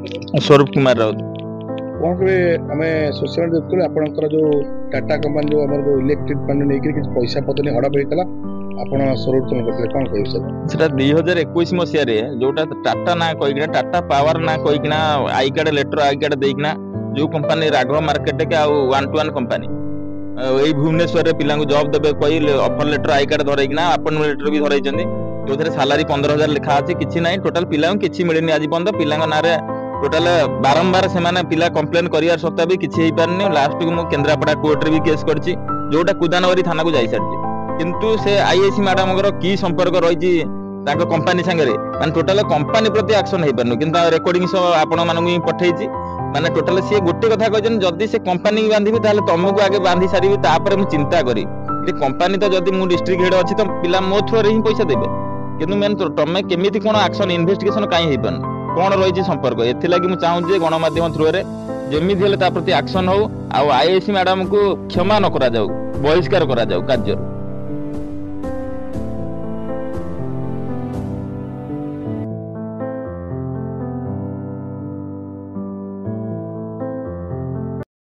स्वरूप कुमार राउत। कौन कहे आम सोशल मीडिया देखते आपंकर जो टाटा कंपानी जो आम जो इलेक्ट्रिक मान नहीं कि पैसा पत्र नहीं हड़प होता आप स्वरूप करते कौन कहे सेटा 2021 मसीह जोटा टाटा ना कहीकिना टाटा पावर ना कहीकिना I card letter I card देकिना जो कंपानी राघव मार्केट के आउ 1-to-1 कंपानी यही भुवनेश्वर रे पिला जॉब देबे कही ऑफर लेटर आई कार्ड धरैकिना अपॉइंटमेंट लेटर भी धरैचंदी जो थे सालारी 15,000 लिखा अच्छे किसी ना टोटाल पिला किसी मिलनी आज पर्यटन पिला ना टोटाल बारंबार से पिला कंप्लेन कर सत्ता भी किसी पारनी लास्ट को मुझे केन्द्रापड़ा कोर्ट भी केस करछि जोटा कुदानगरी थाना को जाई सारी किंतु से आईएसी मैडम की संपर्क रही कंपानी सांगे माने टोटाल कंपानी प्रति एक्शन हो पारनु किंतु रेकर्डिंग सब आपण मानू पठेछि माने टोटाल सी गोटे कथा कहछन जदि से कंपानी बांधिबी ताले तुमको आगे बांधी सारी तापर मु चिंता करी कंपानी तो जदि मु डिस्ट्रिक्ट हेड अछि तो पिला मो थ्रो रे ही पैसा देबे किंतु मेन तो तमे केमिति कोन एक्शन इन्वेस्टिगेशन काई हे पारनु कौन रही संपर्क एथिलागि मु चाहूँ गणमाध्यम थ्रू रे जेमिति हेले ता प्रति एक्शन हो आईएसी मैडम को क्षमा न करा जाऊ बहिष्कार करा जाऊ कार्य।